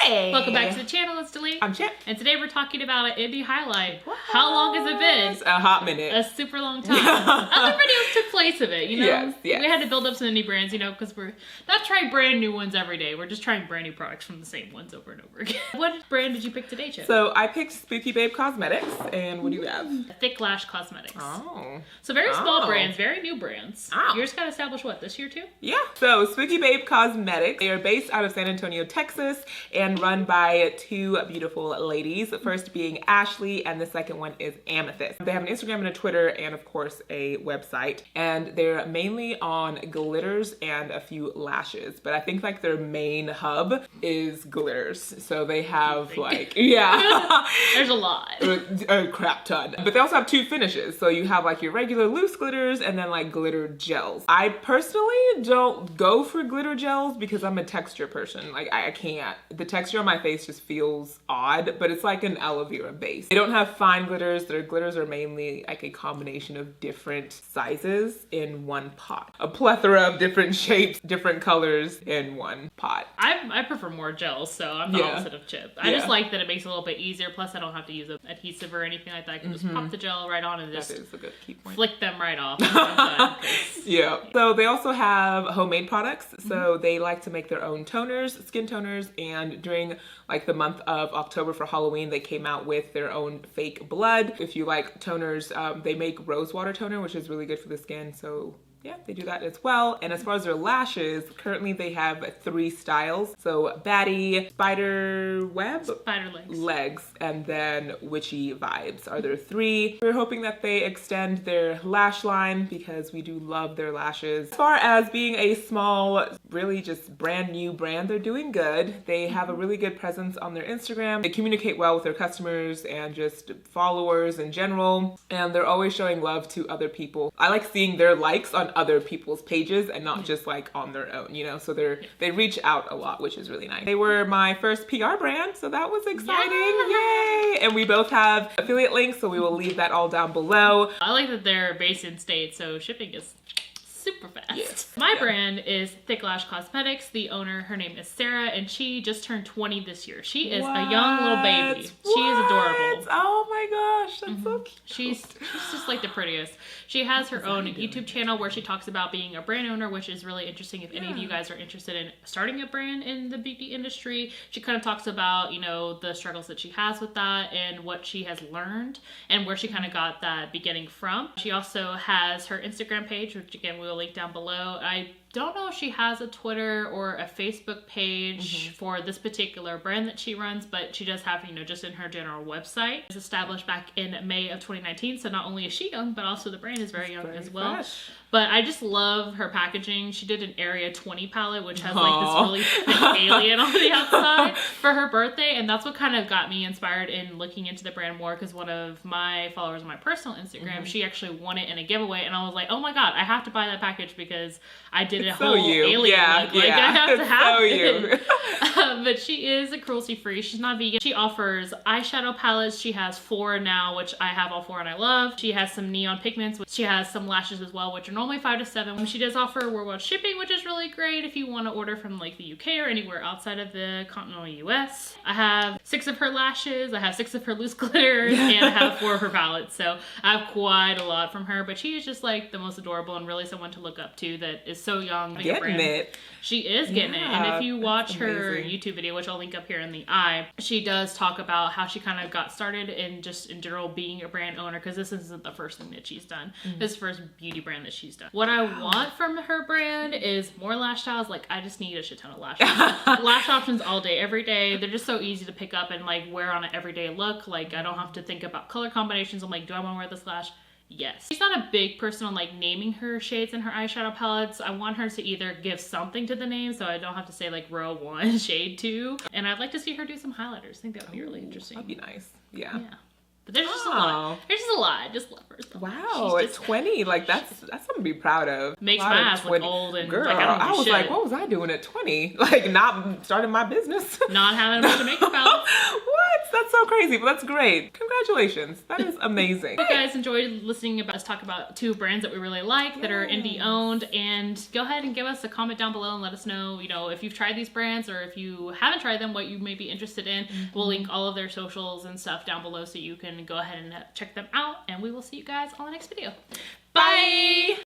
Hey! Welcome back to the channel, it's Delaney. I'm Chip. And today we're talking about an indie highlight. What? How long has it been? A hot minute. A super long time. Other videos took place of it, you know? Yes. We had to build up some indie brands, you know, because we're not trying brand new ones every day. We're just trying brand new products from the same ones over and over again. What brand did you pick today, Chip? So I picked SPOOKYBABECOSMETICS, and what do you have? THICC LASH Cosmetics. Oh. So very small brands, very new brands. Oh. Yours got established, what, this year too? Yeah. So SPOOKYBABECOSMETICS, they are based out of San Antonio, Texas, and run by two beautiful ladies. The first being Ashley, and the second one is Amethyst. They have an Instagram and a Twitter, and of course a website. And they're mainly on glitters and a few lashes. But I think like their main hub is glitters. So they have like, yeah. There's a lot. A crap ton. But they also have two finishes. So you have like your regular loose glitters and then like glitter gels. I personally don't go for glitter gels because I'm a texture person. Like I can't. The texture on my face just feels odd, but it's like an aloe vera base. They don't have fine glitters. Their glitters are mainly like a combination of different sizes in one pot. A plethora of different shapes, different colors in one pot. I prefer more gels, so I'm the opposite of Chip. I just like that it makes it a little bit easier, plus I don't have to use an adhesive or anything like that. I can just pop the gel right on and just That is a good key point. flick them right off. Done, yeah. So they also have homemade products. So they like to make their own toners, skin toners, and during like the month of October for Halloween, they came out with their own fake blood. If you like toners, they make rose water toner, which is really good for the skin. So yeah, they do that as well. And as far as their lashes, currently they have 3 styles. So Batty, Spider Web, Spider Legs, and then Witchy Vibes are their 3. We're hoping that they extend their lash line because we do love their lashes. As far as being a small, really just brand new brand, they're doing good. They have a really good presence on their Instagram. They communicate well with their customers and just followers in general. And they're always showing love to other people. I like seeing their likes on other people's pages and not just like on their own, you know, so they reach out a lot, which is really nice. They were my first PR brand, so that was exciting. Yay! And we both have affiliate links, so we will leave that all down below. I like that they're based in states, so shipping is super fast. Yes. My brand is THICC LASH Cosmetics. The owner, her name is Sarah, and she just turned 20 this year. She is a young little baby. She is adorable. Oh my gosh, that's so cute. She's just like the prettiest. She has her own YouTube channel where she talks about being a brand owner, which is really interesting if any of you guys are interested in starting a brand in the beauty industry. She kind of talks about, you know, the struggles that she has with that and what she has learned and where she kind of got that beginning from. She also has her Instagram page, which again, we will link down below. I don't know if she has a Twitter or a Facebook page for this particular brand that she runs, but she does have, you know, just in her general website. It was established back in May of 2019, so not only is she young, but also the brand is very young as well. Fresh. But I just love her packaging. She did an Area 20 palette, which has like this really thick alien on the outside for her birthday, and that's what kind of got me inspired in looking into the brand more, because one of my followers on my personal Instagram, she actually won it in a giveaway, and I was like, oh my god, I have to buy that package because I did a whole alien look. Like, I have to have it. But she is a cruelty-free. She's not vegan. She offers eyeshadow palettes. She has 4 now, which I have all 4 and I love. She has some neon pigments. She has some lashes as well, which are normally $5 to $7. She does offer worldwide shipping, which is really great if you want to order from like the UK or anywhere outside of the continental US. I have 6 of her lashes. I have 6 of her loose glitters, and I have 4 of her palettes. So I have quite a lot from her, but she is just like the most adorable and really someone to look up to that is so young. Getting it. She is getting it. And if you watch her YouTube video, which I'll link up here in the eye, she does talk about how she kind of got started in just in general being a brand owner, because this isn't the first thing that she's done. This is the first beauty brand that she's done. What I want from her brand is more lash styles. Like, I just need a shit ton of lashes. Lash options all day, every day. They're just so easy to pick up and like wear on an everyday look. Like, I don't have to think about color combinations. I'm like, do I want to wear this lash? Yes. She's not a big person on like naming her shades in her eyeshadow palettes. I want her to either give something to the name so I don't have to say like row 1, shade 2. And I'd like to see her do some highlighters. I think that would be really interesting. That'd be nice. Yeah. But there's just a lot. There's just a lot. I just love her. So wow, at 20, like that's something to be proud of. Makes my ass look old and girl, like I don't do I was shit. like, what was I doing at 20? Like not starting my business. Not having a bunch of makeup out. What? That's so crazy, but that's great. Congratulations. That is amazing. If you guys enjoyed listening about us talk about 2 brands that we really like that are indie owned, and go ahead and give us a comment down below and let us know, you know, if you've tried these brands or if you haven't tried them, what you may be interested in. We'll link all of their socials and stuff down below so you can go ahead and check them out, and we will see you guys on the next video. Bye!